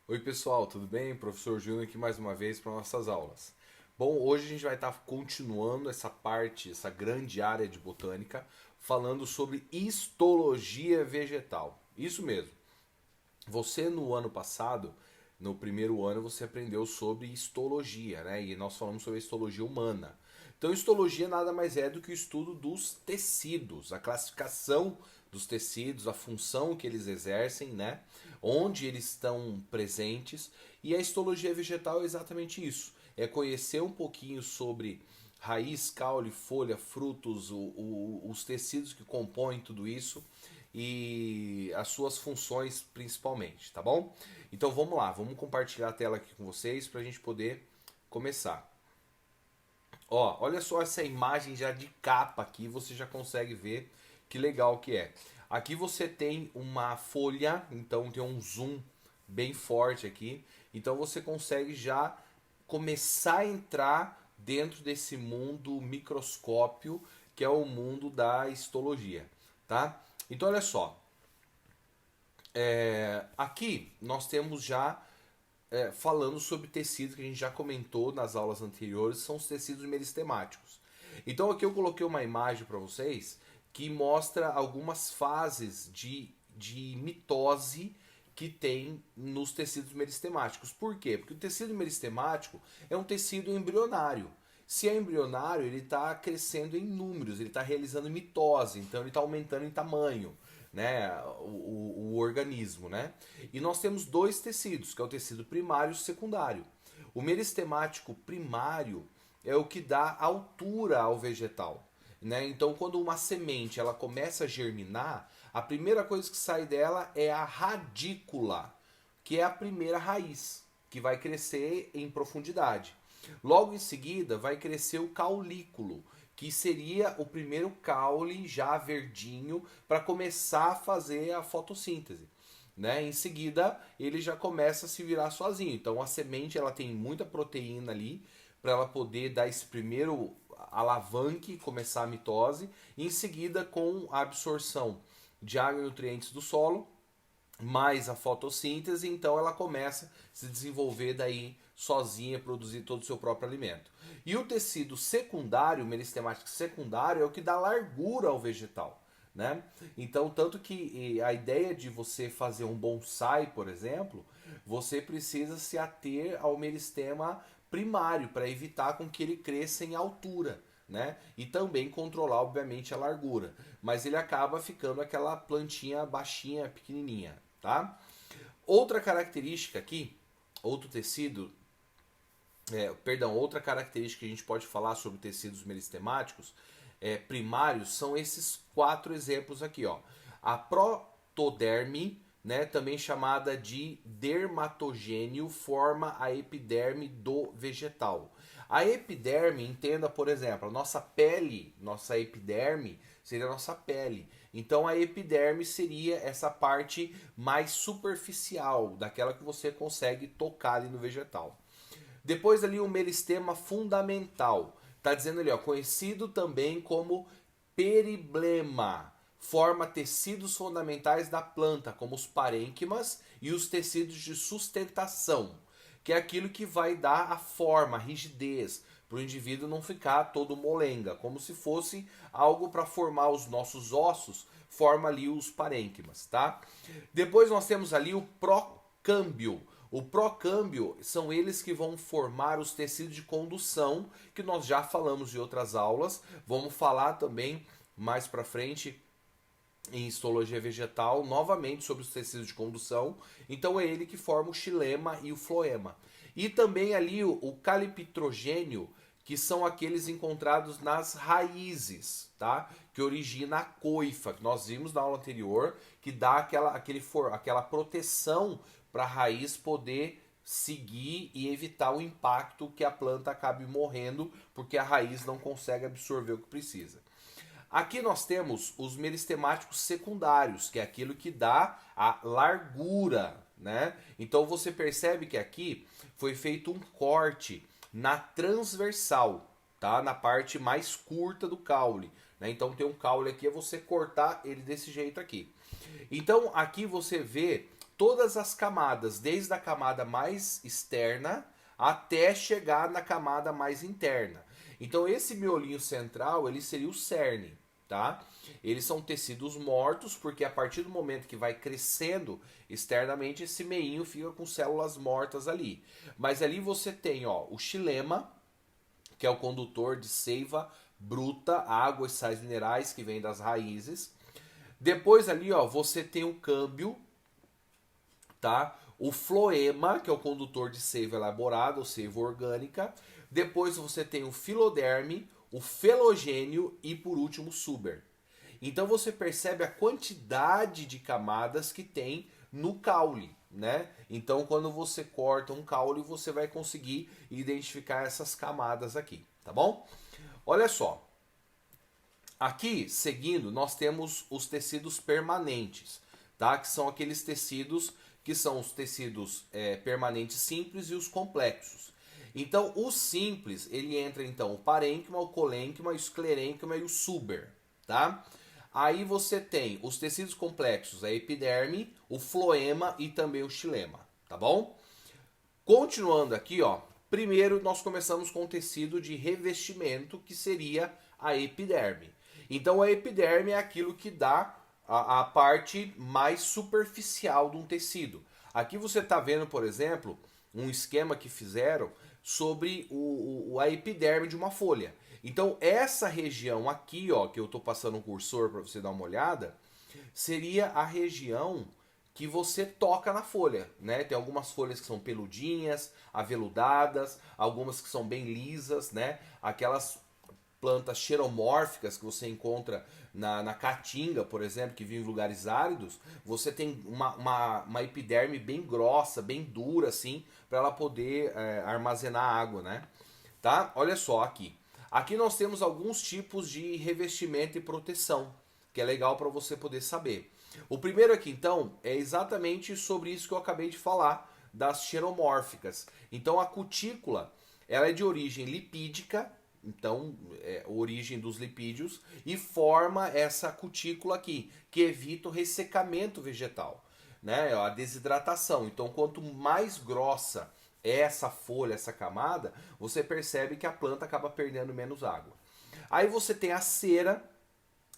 Oi pessoal, tudo bem? Professor Júnior aqui mais uma vez para nossas aulas. Bom, hoje a gente vai estar continuando essa parte, essa grande área de botânica, falando sobre histologia vegetal. Isso mesmo. Você no ano passado, no primeiro ano, você aprendeu sobre histologia, né? E nós falamos sobre a histologia humana. Então, histologia nada mais é do que o estudo dos tecidos, a classificação dos tecidos, a função que eles exercem, né? Onde eles estão presentes. E a histologia vegetal é exatamente isso. É conhecer um pouquinho sobre raiz, caule, folha, frutos, os tecidos que compõem tudo isso e as suas funções principalmente, tá bom? Então vamos lá, vamos compartilhar a tela aqui com vocês para a gente poder começar. Ó, olha só essa imagem já de capa aqui, você já consegue ver que legal que é. Aqui você tem uma folha, então tem um zoom bem forte aqui, então você consegue já começar a entrar dentro desse mundo microscópio que é o mundo da histologia, tá? Então olha só, aqui nós temos já falando sobre tecidos que a gente já comentou nas aulas anteriores, são os tecidos meristemáticos. Então aqui eu coloquei uma imagem para vocês que mostra algumas fases de mitose que tem nos tecidos meristemáticos. Por quê? Porque o tecido meristemático é um tecido embrionário. Se é embrionário, ele está crescendo em números, ele está realizando mitose, então ele está aumentando em tamanho, né, o organismo, né? E nós temos dois tecidos, que é o tecido primário e o secundário. O meristemático primário é o que dá altura ao vegetal, né? Então, quando uma semente ela começa a germinar, a primeira coisa que sai dela é a radícula, que é a primeira raiz, que vai crescer em profundidade. Logo em seguida, vai crescer o caulículo, que seria o primeiro caule já verdinho para começar a fazer a fotossíntese. Né? Em seguida, ele já começa a se virar sozinho. Então, a semente ela tem muita proteína ali para ela poder dar esse primeiro alavanque e começar a mitose. E em seguida, com a absorção de água e nutrientes do solo, mais a fotossíntese, então ela começa a se desenvolver daí sozinha, produzir todo o seu próprio alimento. E o tecido secundário, o meristemático secundário, é o que dá largura ao vegetal. Né? Então, tanto que a ideia de você fazer um bonsai, por exemplo, você precisa se ater ao meristema primário para evitar com que ele cresça em altura. Né? E também controlar, obviamente, a largura. Mas ele acaba ficando aquela plantinha baixinha, pequenininha. Tá? Outra característica aqui, outro tecido, outra característica que a gente pode falar sobre tecidos meristemáticos primários são esses quatro exemplos aqui, ó. A protoderme, né, também chamada de dermatogênio, forma a epiderme do vegetal. A epiderme, entenda, por exemplo, a nossa pele, nossa epiderme seria a nossa pele. Então a epiderme seria essa parte mais superficial, daquela que você consegue tocar ali no vegetal. Depois ali o meristema fundamental. Está dizendo ali, ó, conhecido também como periblema. Forma tecidos fundamentais da planta, como os parênquimas e os tecidos de sustentação, que é aquilo que vai dar a forma, a rigidez, para o indivíduo não ficar todo molenga, como se fosse algo para formar os nossos ossos, forma ali os parênquimas, tá? Depois nós temos ali o procâmbio. O procâmbio são eles que vão formar os tecidos de condução, que nós já falamos em outras aulas. Vamos falar também mais para frente em histologia vegetal novamente sobre os tecidos de condução. Então é ele que forma o xilema e o floema. E também ali o calipitrogênio, que são aqueles encontrados nas raízes, tá? Que origina a coifa, que nós vimos na aula anterior, que dá aquela proteção para a raiz poder seguir e evitar o impacto que a planta acabe morrendo, porque a raiz não consegue absorver o que precisa. Aqui nós temos os meristemáticos secundários, que é aquilo que dá a largura, né? Então você percebe que aqui foi feito um corte na transversal, tá? Na parte mais curta do caule, né? Então tem um caule aqui, é você cortar ele desse jeito aqui. Então aqui você vê todas as camadas, desde a camada mais externa até chegar na camada mais interna. Então esse miolinho central, ele seria o cerne, tá? Eles são tecidos mortos, porque a partir do momento que vai crescendo externamente, esse meinho fica com células mortas ali. Mas ali você tem, ó, o xilema, que é o condutor de seiva bruta, água e sais minerais que vem das raízes. Depois ali, ó, você tem o câmbio, tá? O floema, que é o condutor de seiva elaborada, ou seiva orgânica. Depois você tem o filoderme, o felogênio e por último o suber. Então você percebe a quantidade de camadas que tem no caule, né? Então quando você corta um caule, você vai conseguir identificar essas camadas aqui, tá bom? Olha só. Aqui, seguindo, nós temos os tecidos permanentes, tá? Que são aqueles tecidos que são os tecidos permanentes simples e os complexos. Então, o simples, ele entra então o parênquima, o colênquima, o esclerênquima e o suber, tá? Aí você tem os tecidos complexos, a epiderme, o floema e também o xilema, tá bom? Continuando aqui, ó, primeiro nós começamos com o tecido de revestimento, que seria a epiderme. Então a epiderme é aquilo que dá a parte mais superficial de um tecido. Aqui você está vendo, por exemplo, um esquema que fizeram sobre a epiderme de uma folha. Então essa região aqui, ó, que eu estou passando um cursor para você dar uma olhada, seria a região que você toca na folha, né? Tem algumas folhas que são peludinhas, aveludadas, algumas que são bem lisas, né? Aquelas plantas xeromórficas que você encontra na caatinga, por exemplo, que vive em lugares áridos, você tem uma epiderme bem grossa, bem dura, assim, para ela poder armazenar água, né? Tá? Olha só aqui. Aqui nós temos alguns tipos de revestimento e proteção, que é legal para você poder saber. O primeiro aqui, então, é exatamente sobre isso que eu acabei de falar, das xeromórficas. Então, a cutícula, ela é de origem lipídica, então, a origem dos lipídios, e forma essa cutícula aqui, que evita o ressecamento vegetal, né? A desidratação. Então, quanto mais grossa é essa folha, essa camada, você percebe que a planta acaba perdendo menos água. Aí você tem a cera,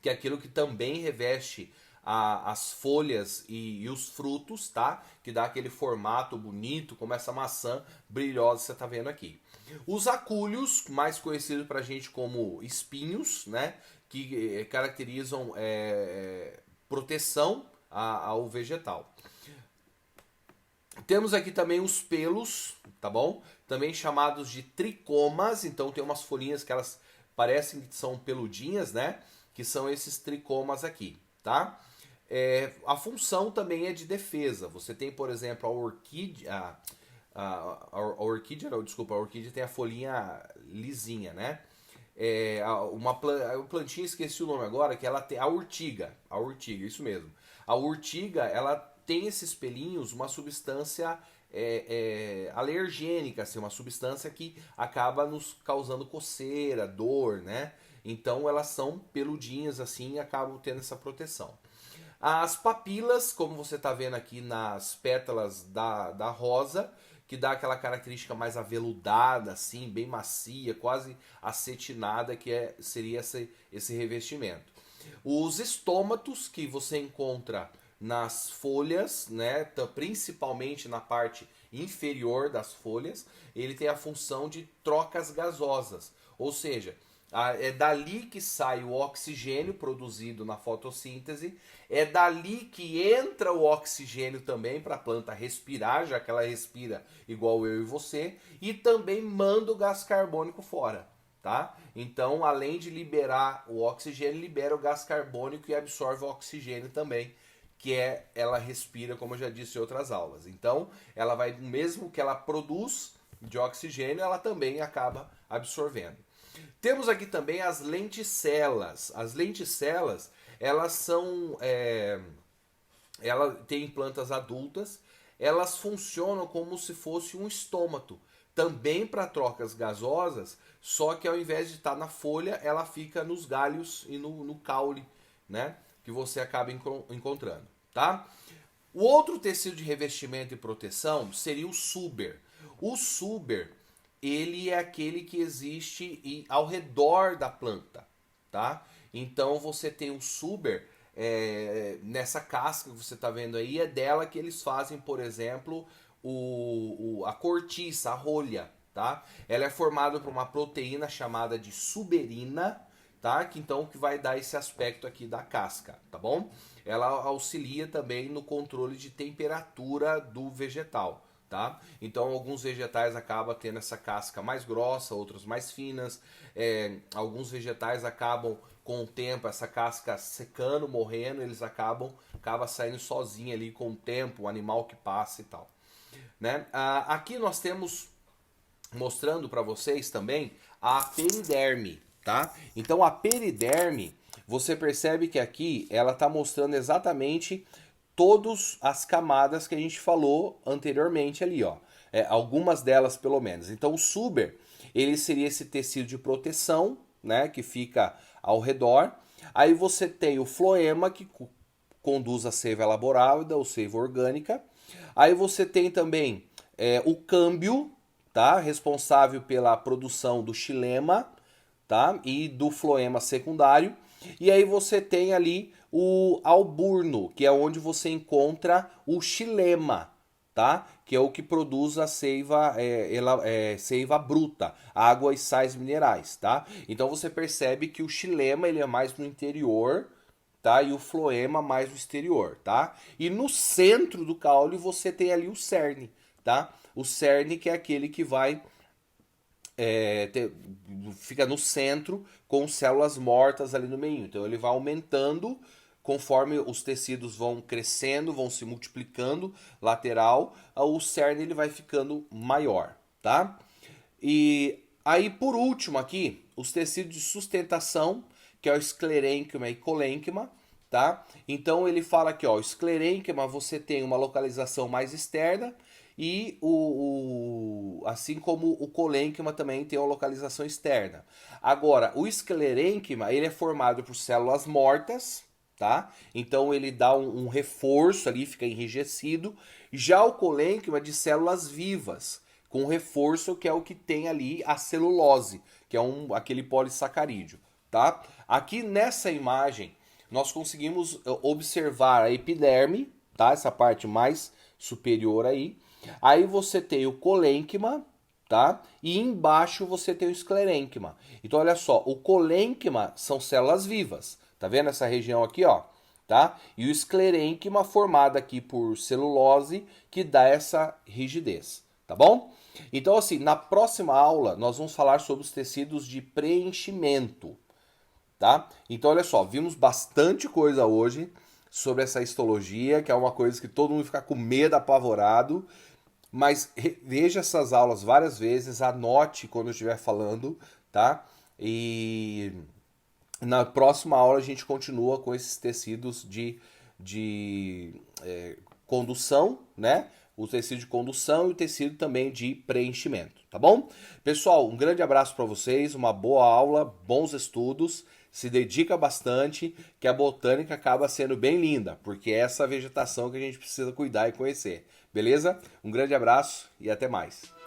que é aquilo que também reveste as folhas e os frutos, tá? Que dá aquele formato bonito, como essa maçã brilhosa que você está vendo aqui. Os acúlios, mais conhecidos para a gente como espinhos, né? Que caracterizam proteção ao vegetal. Temos aqui também os pelos, tá bom? Também chamados de tricomas, então tem umas folhinhas que elas parecem que são peludinhas, né? Que são esses tricomas aqui, tá? A função também é de defesa. Você tem, por exemplo, a orquídea. A orquídea, não, desculpa, a orquídea tem a folhinha lisinha, né? Uma plantinha, esqueci o nome agora, que ela tem a urtiga, isso mesmo. A urtiga, ela tem esses pelinhos, uma substância alergênica, assim, uma substância que acaba nos causando coceira, dor, né? Então elas são peludinhas assim e acabam tendo essa proteção. As papilas, como você está vendo aqui nas pétalas da rosa, que dá aquela característica mais aveludada, assim, bem macia, quase acetinada, que seria esse revestimento. Os estômatos, que você encontra nas folhas, né, principalmente na parte inferior das folhas, ele tem a função de trocas gasosas, ou seja, é dali que sai o oxigênio produzido na fotossíntese, é dali que entra o oxigênio também para a planta respirar, já que ela respira igual eu e você, e também manda o gás carbônico fora, tá? Então, além de liberar o oxigênio, libera o gás carbônico e absorve o oxigênio também, que ela respira, como eu já disse em outras aulas. Então, ela vai, mesmo que ela produz de oxigênio, ela também acaba absorvendo. Temos aqui também as lenticelas. As lenticelas, elas são... ela tem plantas adultas, elas funcionam como se fosse um estômato, também para trocas gasosas, só que ao invés de estar na folha, ela fica nos galhos e no caule, né? Que você acaba encontrando, tá? O outro tecido de revestimento e proteção seria o suber. O suber, ele é aquele que existe ao redor da planta, tá? Então você tem o suber nessa casca que você está vendo aí, é dela que eles fazem, por exemplo, a cortiça, a rolha, tá? Ela é formada por uma proteína chamada de suberina, tá? Que vai dar esse aspecto aqui da casca, tá bom? Ela auxilia também no controle de temperatura do vegetal, tá? Então alguns vegetais acabam tendo essa casca mais grossa, outros mais finas. Alguns vegetais acabam com o tempo essa casca secando, morrendo, eles acaba saindo sozinho ali com o tempo, o animal que passa e tal, né? Aqui nós temos mostrando para vocês também a periderme, tá? Então a periderme, você percebe que aqui ela está mostrando exatamente todas as camadas que a gente falou anteriormente ali, ó. Algumas delas pelo menos. Então o suber, ele seria esse tecido de proteção, né, que fica ao redor. Aí você tem o floema, que conduz a seiva elaborada ou seiva orgânica. Aí você tem também o câmbio, tá, responsável pela produção do xilema, tá, e do floema secundário. E aí você tem ali o alburno, que é onde você encontra o xilema, tá? Que é o que produz a seiva, seiva bruta, água e sais minerais, tá? Então você percebe que o xilema ele é mais no interior, tá? E o floema mais no exterior, tá? E no centro do caule você tem ali o cerne, tá? O cerne que é aquele que vai fica no centro com células mortas ali no meio. Então ele vai aumentando conforme os tecidos vão crescendo, vão se multiplicando lateral, o cerne ele vai ficando maior, tá? E aí por último aqui, os tecidos de sustentação, que é o esclerênquima e colênquima, tá? Então ele fala aqui, ó, o esclerênquima você tem uma localização mais externa e assim como o colênquima também tem uma localização externa. Agora, o esclerênquima, ele é formado por células mortas, tá? Então ele dá um reforço ali, fica enrijecido. Já o colênquima de células vivas, com reforço que é o que tem ali a celulose, que é aquele polissacarídeo, tá? Aqui nessa imagem nós conseguimos observar a epiderme, tá? Essa parte mais superior aí. Aí você tem o colênquima, tá? E embaixo você tem o esclerênquima. Então olha só, o colênquima são células vivas. Tá vendo essa região aqui, ó? Tá? E o esclerênquima formado aqui por celulose que dá essa rigidez, tá bom? Então assim, na próxima aula nós vamos falar sobre os tecidos de preenchimento, tá? Então olha só, vimos bastante coisa hoje sobre essa histologia, que é uma coisa que todo mundo fica com medo, apavorado, mas veja essas aulas várias vezes, anote quando eu estiver falando, tá? E na próxima aula a gente continua com esses tecidos de condução, né? O tecido de condução e o tecido também de preenchimento, tá bom? Pessoal, um grande abraço para vocês, uma boa aula, bons estudos, se dedica bastante, que a botânica acaba sendo bem linda, porque é essa vegetação que a gente precisa cuidar e conhecer, beleza? Um grande abraço e até mais.